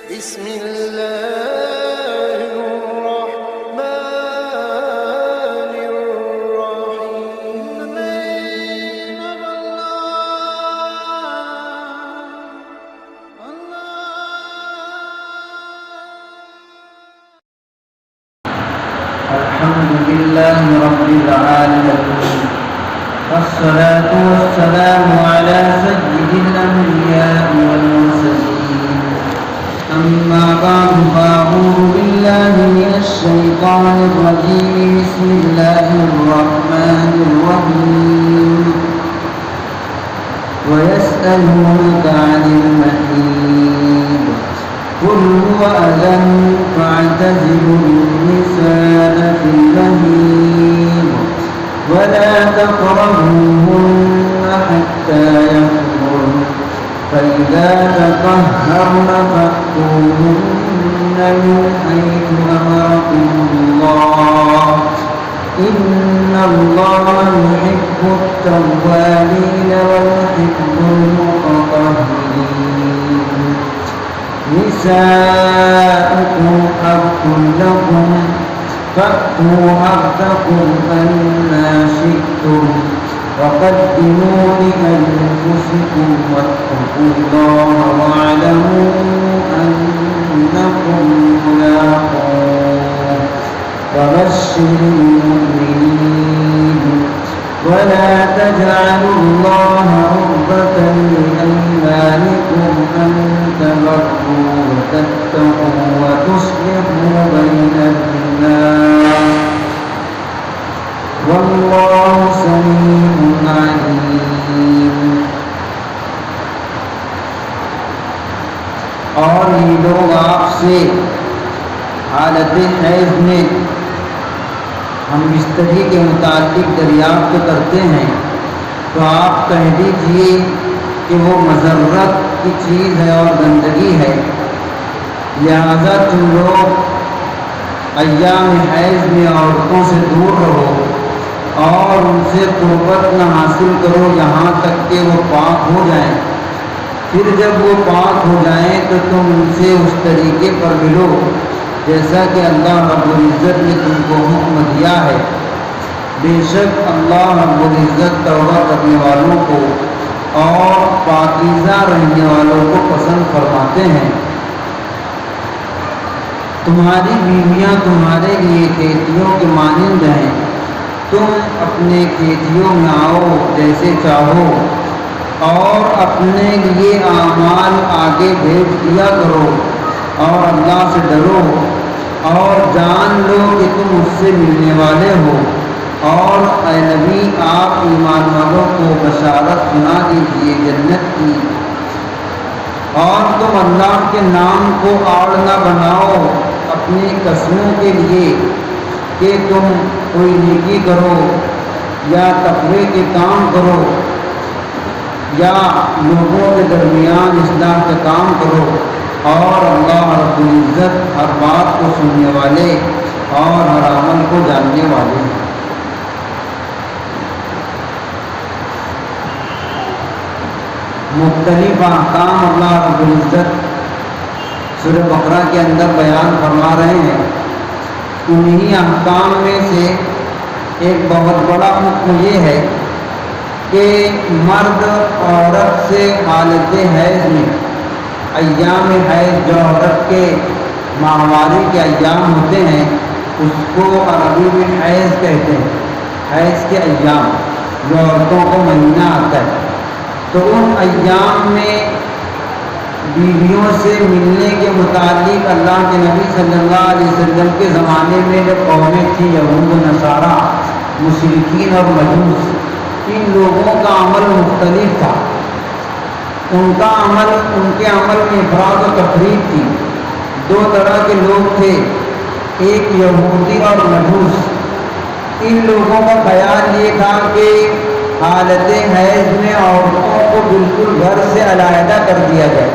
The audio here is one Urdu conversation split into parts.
بسم الله الرحمن الرحيم الحمد لله رب العالمين، والصلاة والسلام على سيد الأنبياء والمرسلين. أما بعد فأعوذ بالله من الشيطان الرجيم. بسم الله الرحمن الرحيم. ويسألونك عن المحيض قل هو أذى فاعتزلوا النساء في المحيض ولا تقربوهن حتى يطهرن فإذا تطهرن فأتوهن من حيث أمركم الله إن الله يحب التوابين ويحب المتطهرين. نساؤكم حق لكم فأتوا حقكم أنى شئتم وقدموا لأنفسكم واتقوا الله واعلموا أنكم ملاقوه وبشر المؤمنين. ولا تجعلوا الله عرضة لأيمانكم أن تبروا وتتقوا وتصلحوا بين الناس والله سميع عليم. اور یہ لوگ آپ سے حالت حیض میں ہم بستری کے متعلق دریافت کرتے ہیں تو آپ کہہ دیجئے کہ وہ مضرت کی چیز ہے اور گندگی ہے، لہذا تم لوگ ایام حیض میں عورتوں سے دور رہو اور ان سے قربت نہ حاصل کرو یہاں تک کہ وہ پاک ہو جائیں. پھر جب وہ پاک ہو جائیں تو تم ان سے اس طریقے پر ملو جیسا کہ اللہ رب العزت نے تم کو حکم دیا ہے. بے شک اللہ رب العزت توبہ کرنے والوں کو اور پاکیزہ رہنے والوں کو پسند فرماتے ہیں. تمہاری بیویاں تمہارے لیے کھیتیوں کے مانند ہیں، تم اپنے کھیتیوں میں آؤ جیسے چاہو اور اپنے لیے اعمال آگے بھیج دیا کرو اور اللہ سے ڈرو اور جان لو کہ تم اس سے ملنے والے ہو. اور اے نبی آپ ایمان والوں کو بشارت سنا دیجیے جنت کی. اور تم اللہ کے نام کو آڑ نہ بناؤ اپنی قسموں کے لیے کہ تم کوئی نیکی کرو یا تقوی کے کام کرو یا لوگوں کے درمیان اصلاح کا کام کرو. اور اللہ رب العزت ہر بات کو سننے والے اور ہر عمل کو جاننے والے ہیں. مختلف احکام اللہ رب العزت سورہ بقرہ کے اندر بیان فرما رہے ہیں. انہی احکام میں سے ایک بہت بڑا حکم یہ ہے کہ مرد عورت سے حالت حیض میں ایام حیض جو عورت کے ماہواری کے ایام ہوتے ہیں اس کو عربی میں حیض کہتے ہیں. حیض کے ایام جو عورتوں کو مہینہ آتا ہے تو ان ایام میں بیویوں سے ملنے کے متعلق اللہ کے نبی صلی اللہ علیہ وسلم کے زمانے میں جو قومیں تھیں یہود و نصارہ مشرکین اور مجوس، ان لوگوں کا عمل مختلف تھا. ان کے عمل میں افراد و تفریق تھی. دو طرح کے لوگ تھے، ایک یہودی اور مجوس. ان لوگوں کا خیال یہ تھا کہ حالت حیض میں عورتوں کو بالکل گھر سے علیحدہ کر دیا جائے،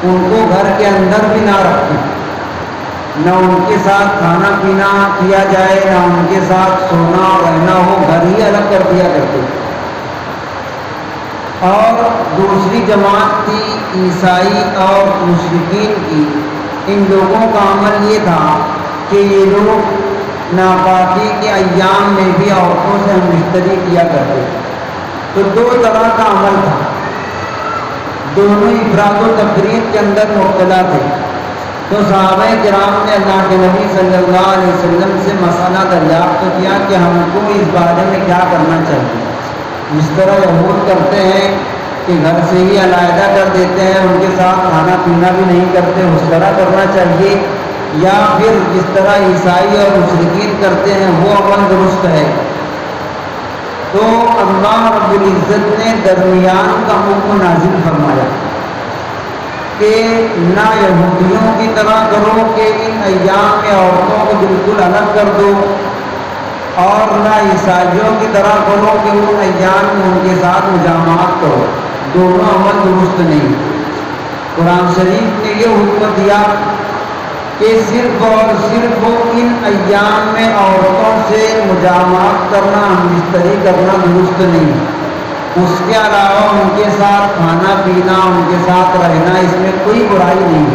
ان کو گھر کے اندر بھی نہ رکھیں، نہ ان کے ساتھ کھانا پینا کیا جائے، نہ ان کے ساتھ سونا رہنا ہو، گھر ہی الگ کر دیا کرتے. اور دوسری جماعت تھی عیسائی اور مشرکین کی، ان لوگوں کا عمل یہ تھا کہ یہ لوگ ناپاکی کے ایام میں بھی عورتوں سے ہم بستری کیا کرتے. تو دو طرح کا عمل تھا، دونوں افراد و تفریط کے اندر مبتلا تھے. تو صحابہ کرام نے اللہ کے نبی صلی اللہ علیہ وسلم سے مسئلہ دریافت کیا کہ ہم کو اس بارے میں کیا کرنا چاہیے. جس طرح یہود کرتے ہیں کہ گھر سے ہی علیحدہ کر دیتے ہیں، ان کے ساتھ کھانا پینا بھی نہیں کرتے، اس طرح کرنا چاہیے، یا پھر جس طرح عیسائی اور مشرکین کرتے ہیں وہ عمل درست ہے. تو اللہ رب العزت نے درمیان کا حکم نازل فرمایا کہ نہ یہودیوں کی طرح کرو کہ ان ایام میں عورتوں کو بالکل الگ کر دو، اور نہ عیسائیوں کی طرح کرو کہ ان ایام میں ان کے ساتھ مجامعات کرو. دونوں عمل درست نہیں. قرآن شریف نے یہ حکم دیا کہ صرف اور صرف ان ایام میں عورتوں سے مجامعات کرنا، ہم بستری کرنا درست نہیں. اس کے علاوہ ان کے ساتھ کھانا پینا، ان کے ساتھ رہنا، اس میں کوئی برائی نہیں،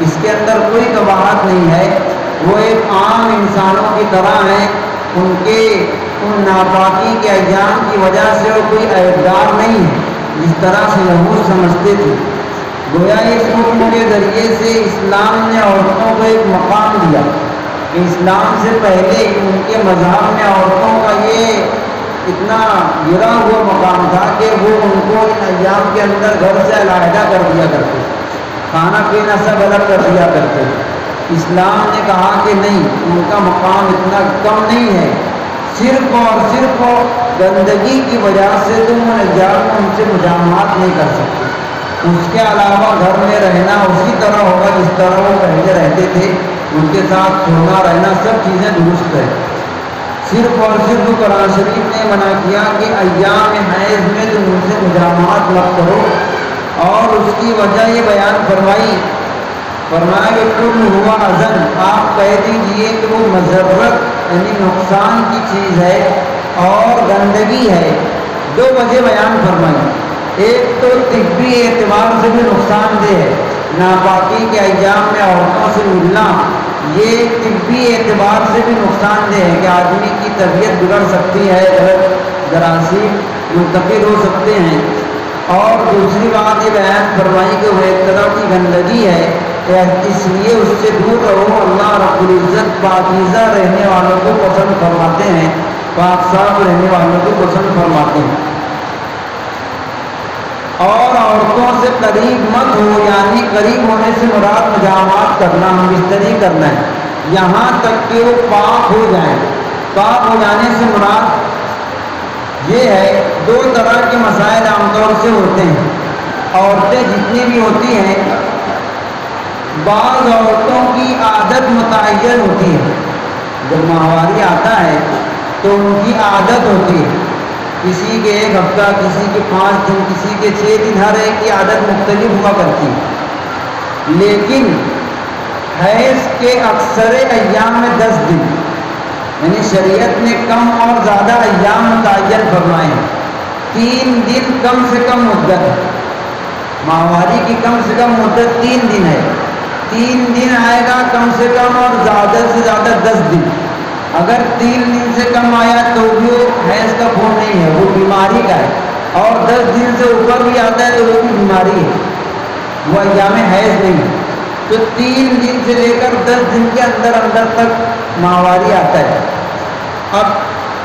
اس کے اندر کوئی قباحت نہیں ہے. وہ ایک عام انسانوں کی طرح ہیں. ان ناپاکی کے ایام کی وجہ سے وہ کوئی عیبدار نہیں ہے جس طرح سے یہود سمجھتے تھے. گویا اس حکم کے ذریعے سے اسلام نے عورتوں کو ایک مقام دیا کہ اسلام سے پہلے ان کے مذہب میں عورتوں کا یہ اتنا گرا ہوا مقام تھا کہ وہ ان کو ان ایام کے اندر گھر سے علیحدہ کر دیا کرتے، کھانا پینا سب الگ کر دیا کرتے. اسلام نے کہا کہ نہیں، ان کا مقام اتنا کم نہیں ہے. صرف اور صرف گندگی کی وجہ سے تم ان ایام میں ان سے مجامعات نہیں کر سکتے. اس کے علاوہ گھر میں رہنا اسی طرح ہوگا جس طرح وہ پہلے رہتے تھے، ان کے ساتھ سونا رہنا سب چیزیں درست ہے. صرف اور صرف قرآن شریف نے منع کیا کہ ایام حیض میں تم ان سے مجامعات مت کرو، اور اس کی وجہ یہ بیان فرمایا کہ کل ہوا اذن، آپ کہہ دیجئے کہ وہ مضرت یعنی نقصان کی چیز ہے اور گندگی ہے. دو وجہ بیان فرمائی. ایک تو طبی اعتبار سے بھی نقصان دہ ہے، ناپاکی کے ایام میں عورتوں سے ملنا یہ طبی اعتبار سے بھی نقصان دہ ہے کہ آدمی کی طبیعت بگڑ سکتی ہے، جراثیم منتقل ہو سکتے ہیں. اور دوسری بات یہ بیان فرمائی کہ وہ ایک طرح کی گندگی ہے، اس لیے اس سے دور رہو. اللہ رب العزت پاکیزہ رہنے والوں کو پسند فرماتے ہیں، پاک صاف رہنے والوں کو پسند فرماتے ہیں. اور عورتوں سے قریب مت ہو، یعنی قریب ہونے سے مراد مجامعات کرنا، ہم بستری کرنا ہے، یہاں تک کہ وہ پاک ہو جائیں. پاک ہو جانے سے مراد یہ ہے، دو طرح کے مسائل عام طور سے ہوتے ہیں. عورتیں جتنی بھی ہوتی ہیں، بعض عورتوں کی عادت متعین ہوتی ہے. جب ماہواری آتا ہے تو ان کی عادت ہوتی ہے، کسی کے 1 ہفتہ، کسی کے 5 دن، کسی کے 6 دن، ہر ایک کی عادت مختلف ہوا کرتی ہے. لیکن حیض کے اکثر ایام میں 10 دن، یعنی شریعت نے کم اور زیادہ ایام متعین فرمائے ہیں. 3 دن کم سے کم مدت ہے، ماہواری کی کم سے کم مدت 3 دن ہے. 3 دن آئے گا کم سے کم، اور زیادہ سے زیادہ 10 دن. اگر 3 دن سے کم آیا تو بھی وہ حیض کا خون نہیں ہے، وہ بیماری کا ہے. اور 10 دن سے اوپر بھی آتا ہے تو وہ بھی بیماری ہے، وہ ایام حیض نہیں ہے. تو 3 دن سے لے کر 10 دن کے اندر تک ماہواری آتا ہے. اب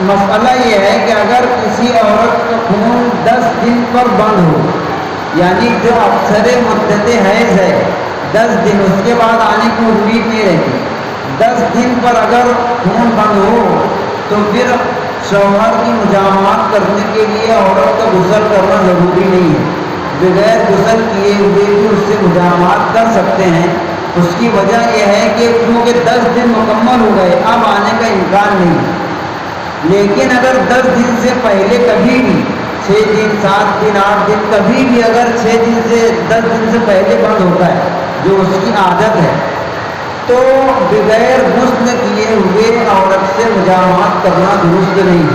مسئلہ یہ ہے کہ اگر کسی عورت کا خون 10 دن پر بند ہو، یعنی جو اکثر مدت حیض ہے 10 دن، اس کے بعد آنے کی امید نہیں رہتی، 10 دن پر اگر خون بند ہو تو پھر شوہر کی مجامعات کرنے کے لیے عورت کا غسل کرنا ضروری نہیں ہے. بغیر غسل کیے ہوئے بھی اس سے مجامعات کر سکتے ہیں. اس کی وجہ یہ ہے کہ کیونکہ 10 دن مکمل ہو گئے، اب آنے کا امکان نہیں. لیکن اگر 10 دن سے پہلے کبھی بھی 6 دن، 7 دن، 8 دن، کبھی بھی اگر 6 دن سے 10 دن سے پہلے بند ہوتا ہے جو اس کی عادت ہے، تو بغیر غسل کیے ہوئے عورت سے مجامعات کرنا درست نہیں،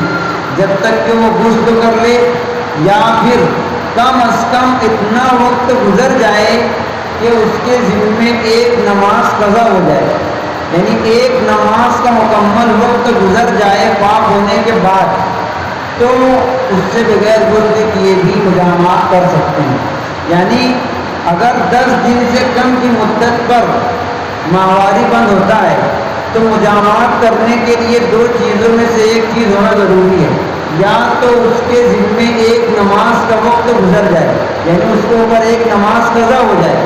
جب تک کہ وہ غسل کر لے، یا پھر کم از کم اتنا وقت گزر جائے کہ اس کے ذمے ایک نماز قضا ہو جائے، یعنی ایک نماز کا مکمل وقت گزر جائے پاک ہونے کے بعد، تو اس سے بغیر غسل کیے بھی مجامعات کر سکتے ہیں۔ یعنی اگر 10 دن سے کم کی مدت پر ماہواری بند ہوتا ہے تو مجامعات کرنے کے لیے 2 چیزوں میں سے ایک چیز ہونا ضروری ہے، یا تو اس کے ذمے ایک نماز کا وقت گزر جائے، یعنی اس کے اوپر ایک نماز قضا ہو جائے،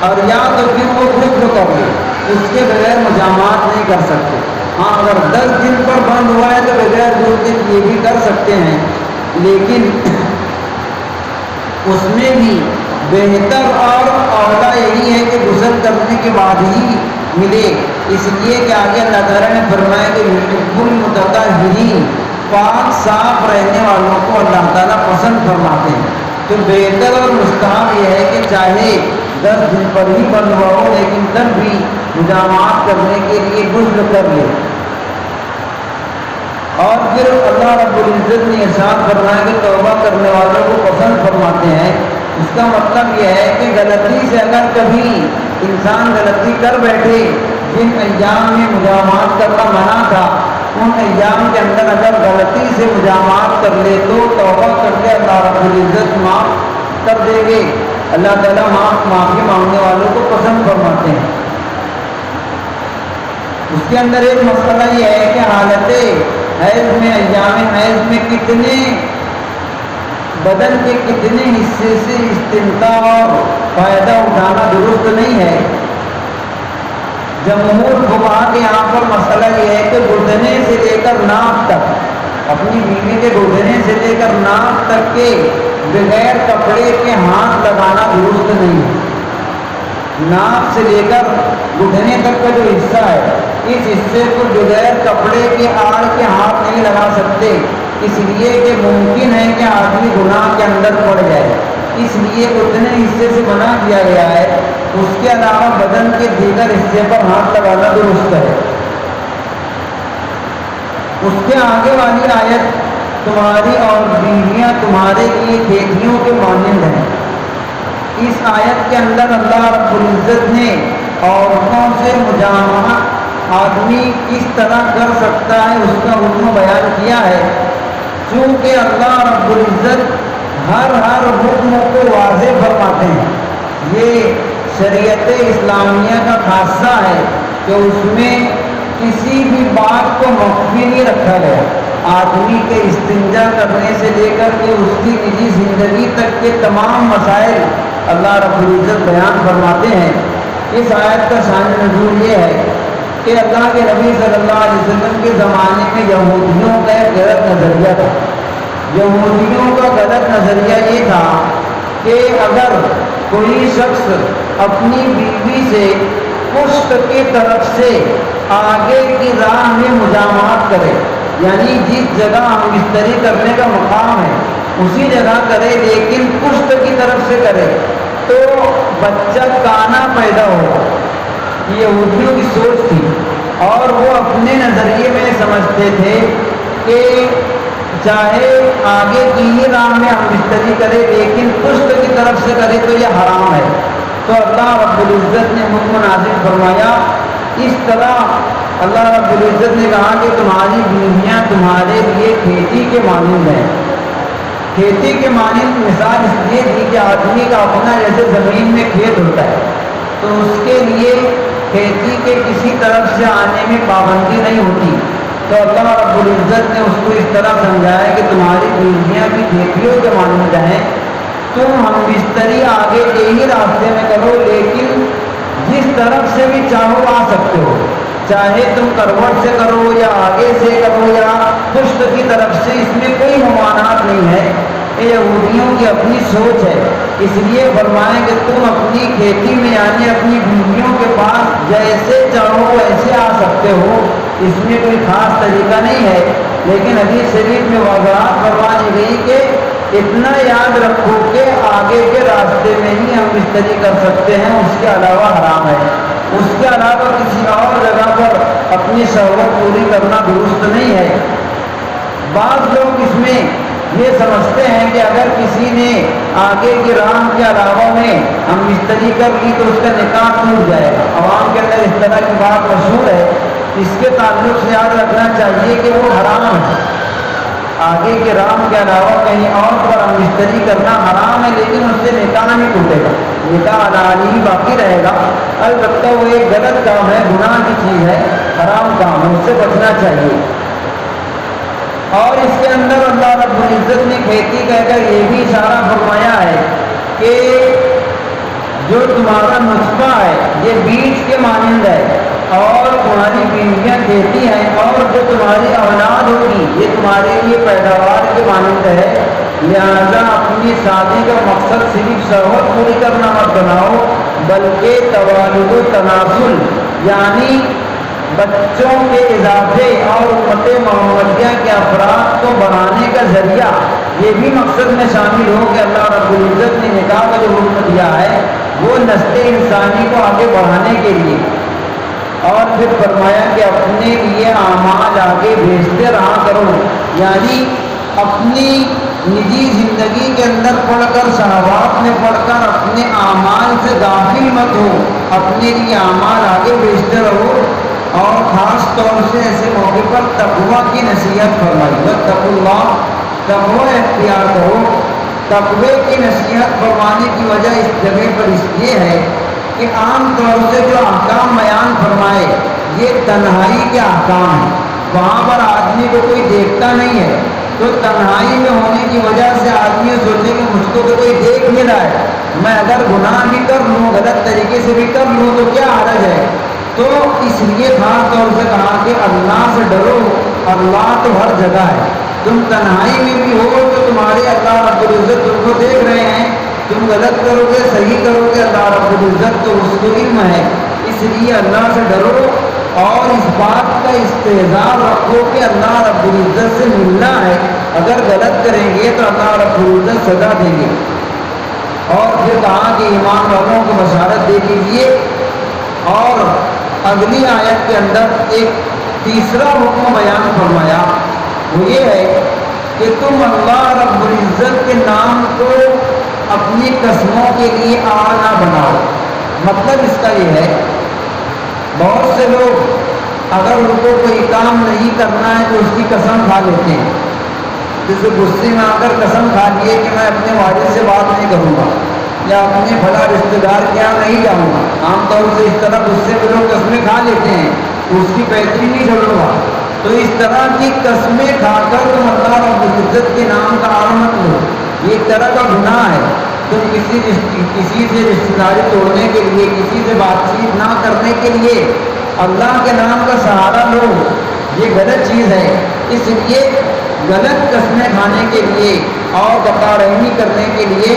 اور یا تو پھر وہ غسل کر لے، اس کے بغیر مجامعات نہیں کر سکتے۔ ہاں اگر 10 دن پر بند ہوا ہے تو بغیر غسل یہ بھی کر سکتے ہیں، لیکن اس میں بھی بہتر اور اولا یہی ہے کہ غسل کرنے کے بعد ہی ملے، اس لیے کہ آگے اللہ تعالیٰ نے فرمایا کہ یحب المتطہرین، پاک صاف رہنے والوں کو اللہ تعالیٰ پسند فرماتے ہیں۔ تو بہتر اور مستحب یہ ہے کہ چاہے 10 دن پر ہی بند ہوا ہو لیکن تب بھی مجامعات کرنے کے لیے غسل کر لے۔ اور پھر اللہ رب العزت نے ارشاد فرمایا کہ توبہ کرنے والوں کو پسند فرماتے ہیں۔ اس کا مطلب یہ ہے کہ غلطی سے اگر کبھی انسان غلطی کر بیٹھے، جن ایام میں مجامعات کرنا منع تھا ان ایام کے اندر اگر غلطی سے مجامعات کر لے تو توبہ کر کے اللہ رب العزت معاف کر دے گے۔ اللہ تعالیٰ معافی مانگنے والوں کو پسند فرماتے ہیں۔ اس کے اندر ایک مسئلہ یہ ہے کہ حالت حیض میں، ایام حیض میں کتنے بدن کے کتنے حصے سے استنجاء اور فائدہ اٹھانا درست نہیں ہے۔ جمہور فقہا کے یہاں پر مسئلہ یہ ہے کہ گردنے سے لے کر ناک تک، اپنی بیوی کے گردنے سے لے کر ناک تک کے بغیر کپڑے کے ہاتھ لگانا درست نہیں ہے۔ ناک سے لے کر گھٹنے تک کا جو حصہ ہے اس حصے کو بغیر کپڑے کے آڑ کے ہاتھ نہیں لگا سکتے، اس لیے کہ ممکن ہے کہ آدمی گناہ کے اندر پڑ جائے، اس لیے اتنے حصے سے منع کیا گیا ہے۔ اس کے علاوہ بدن کے دیگر حصے پر ہاتھ لگانا درست ہے۔ اس کے آگے والی آیت تمہاری اور بیویاں تمہارے لیے کھیتیوں کے مانند ہیں، اس آیت کے اندر اللہ رب العزت نے عورتوں سے مجامعہ آدمی کس طرح کر سکتا ہے اس کا حکم بیان کیا ہے۔ چونکہ اللہ رب العزت ہر حکم کو واضح فرماتے ہیں، یہ شریعت اسلامیہ کا خاصہ ہے کہ اس میں کسی بھی بات کو مخفی نہیں رکھا گیا۔ آدمی کے استنجا کرنے سے لے کر کے اس کی نجی زندگی تک کے تمام مسائل اللہ رب العزت بیان فرماتے ہیں۔ اس آیت کا شان نزول یہ ہے کہ اللہ کے نبی صلی اللہ علیہ وسلم کے زمانے میں یہودیوں کا ایک غلط نظریہ تھا۔ یہودیوں کا غلط نظریہ یہ تھا کہ اگر کوئی شخص اپنی بیوی سے پشت کی طرف سے آگے کی راہ میں مجامعات کرے، یعنی جس جگہ ہم بستری کرنے کا مقام ہے اسی جگہ کرے لیکن پشت کی طرف سے کرے تو بچہ کانا پیدا ہوگا۔ یہ یہودیوں کی سوچ تھی اور وہ اپنے نظریے میں سمجھتے تھے کہ چاہے آگے کی ہی راہ میں ہم بستری کرے لیکن پشت کی طرف سے کرے تو یہ حرام ہے۔ تو اللہ رب العزت نے حکم نازل فرمایا، اس طرح اللہ رب العزت نے کہا کہ تمہاری بیویاں تمہارے لیے کھیتی کے مانند ہیں۔ کھیتی کے مانند مثال اس لیے دی کہ آدمی کا اپنا جیسے زمین میں کھیت ہوتا ہے تو اس کے لیے کھیتی کے کسی طرف سے آنے میں پابندی نہیں ہوتی، تو اللہ رب العزت نے اس کو اس طرح سمجھایا کہ تمہاری بیویاں بھی کھیتیوں کے مانند ہیں، تم ہم بستری آگے کے ہی راستے میں کرو لیکن جس طرف سے بھی چاہو آ سکتے ہو، چاہے تم کروٹ سے کرو یا آگے سے کرو یا پشت کی طرف سے، اس میں کوئی ممانعت نہیں ہے۔ یہ یہودیوں کی اپنی سوچ ہے، اس لیے فرمائیں کہ تم اپنی کھیتی میں یعنی اپنی بیویوں کے پاس جیسے چاہو ویسے آ سکتے ہو، اس میں کوئی خاص طریقہ نہیں ہے۔ لیکن حدیث شریف میں وضاحت فرما دی گئی کہ اتنا یاد رکھو کہ آگے کے راستے میں ہی ہم بستری کر سکتے ہیں، اس کے علاوہ حرام ہے۔ اس کے علاوہ کسی اور جگہ پر اپنی شہوت پوری کرنا درست نہیں ہے۔ بعض لوگ اس میں یہ سمجھتے ہیں کہ اگر کسی نے آگے کی راہ کے علاوہ میں ہم مستری کر لی تو اس کا نکاح ٹوٹ جائے گا۔ عوام کے اندر اس طرح کی بات مشہور ہے، اس کے تعلق سے یاد رکھنا چاہیے کہ وہ حرام ہے۔ آگے کے رام کے علاوہ کہیں اور پر ہم مستری کرنا حرام ہے، لیکن اس سے نکاح نہیں ٹوٹے گا، نکاح حلالی ہی باقی رہے گا۔ البتہ وہ ایک غلط کام ہے، گناہ کی چیز ہے، حرام کام ہے، اس سے بچنا چاہیے۔ اور اس کے اندر اللہ رب العزت نے کھیتی کہہ کر یہ بھی اشارہ فرمایا ہے کہ جو تمہارا نسخہ ہے یہ بیج کے مانند ہے، اور تمہاری بیویاں کھیتی ہیں، اور جو تمہاری اولاد ہوگی یہ تمہارے لیے پیداوار کے مانند ہے۔ لہذا اپنی شادی کا مقصد صرف شہوت پوری کرنا مت بناؤ، بلکہ توالد و تناسل یعنی بچوں کے اضافے اور امت محمدیہ کے افراد کو بڑھانے کا ذریعہ یہ بھی مقصد میں شامل ہو کہ اللہ رب العزت نے نکاح کا جو حکم دیا ہے وہ نسل انسانی کو آگے بڑھانے کے لیے، اور پھر فرمایا کہ اپنے لیے اعمال آگے بھیجتے رہا کرو، یعنی اپنی نجی زندگی کے اندر پڑھ کر شہوات میں پڑھ کر اپنے اعمال سے غافل مت ہو، اپنے لیے اعمال آگے بھیجتے رہو۔ اور خاص طور سے ایسے موقع پر تقویٰ کی نصیحت فرمائی، واتقوا اللہ، تقویٰ اختیار کرو۔ تقوی کی نصیحت فرمانے کی وجہ اس جگہ پر اس لیے ہے کہ عام طور سے جو احکام بیان فرمائے یہ تنہائی کے احکام ہیں، وہاں پر آدمی کو کوئی دیکھتا نہیں ہے، تو تنہائی میں ہونے کی وجہ سے آدمی سوچے کہ مجھ کو تو کوئی دیکھ نہیں رہا ہے، میں اگر گناہ بھی کر لوں، غلط طریقے سے بھی کر لوں تو کیا حرج ہے۔ تو اس لیے خاص طور سے کہا کہ اللہ سے ڈرو، اللہ تو ہر جگہ ہے، تم تنہائی میں بھی ہو تو تمہارے اللہ رب العزت تم کو دیکھ رہے ہیں، تم غلط کرو گے صحیح کرو گے اللہ رب العزت تو اس کو علم ہے، اس لیے اللہ سے ڈرو اور اس بات کا استحضار رکھو کہ اللہ رب العزت سے ملنا ہے، اگر غلط کریں گے تو اللہ رب العزت سزا دیں گے۔ اور پھر کہا کہ ایمان والوں کو بشارت دے دیجیے، اور اگلی آیت کے اندر ایک تیسرا حکم بیان فرمایا، وہ یہ ہے کہ تم اللہ رب العزت کے نام کو اپنی قسموں کے لیے آڑ نہ بناؤ۔ مطلب اس کا یہ ہے، بہت سے لوگ اگر ان کو کوئی کام نہیں کرنا ہے تو اس کی قسم کھا لیتے ہیں، جیسے غصے میں آ کر قسم کھا لیے کہ میں اپنے والد سے بات نہیں کروں گا، یا اپنے بڑا رشتہ دار کے یہاں نہیں جاؤں گا۔ عام طور سے اس طرح غصے میں لوگ قسمیں کھا لیتے ہیں، اس کی بہتری نہیں چھوڑوں گا، تو اس طرح کی قسمیں کھا کر تم اللہ رب العزت کے نام کا آڑ مت لو، یہ ایک طرح کا گناہ ہے۔ تم کسی سے رشتہ داری توڑنے کے لیے، کسی سے بات چیت نہ کرنے کے لیے اللہ کے نام کا سہارا لو، یہ غلط چیز ہے۔ اس لیے غلط قسمیں کھانے کے لیے اور بقا رحمی کرنے کے لیے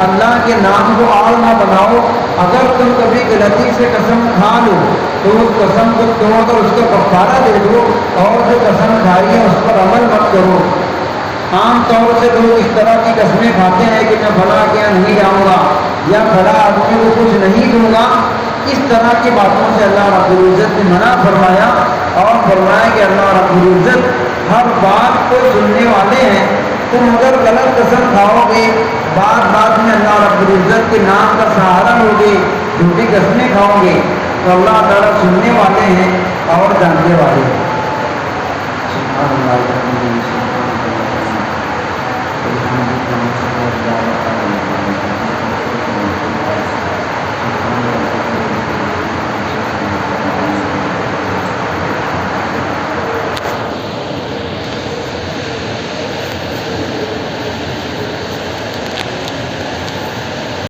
اللہ کے نام کو آڑ نہ بناؤ۔ اگر تم کبھی غلطی سے قسم کھا لو تو اس قسم کو توڑ کر اس کو کفارہ دے دو، اور جو قسم کھائی ہے اس پر عمل مت کرو۔ عام طور سے لوگ اس طرح کی قسمیں کھاتے ہیں کہ میں فلاں کے یہاں نہیں جاؤں گا، یا فلاں آدمی کو کچھ نہیں دوں گا۔ اس طرح کی باتوں سے اللہ رب العزت نے منع فرمایا، اور فرمایا کہ اللہ رب العزت ہر بات کو سننے والے ہیں۔ تم اگر غلط قسم کھاؤ گے، بات میں اللہ رب العزت کے نام کا سہارا لو گے، جھوٹی قسمیں کھاؤ گے، تو اللہ تعالیٰ سننے والے ہیں اور جاننے والے ہیں۔ سبحان اللہ۔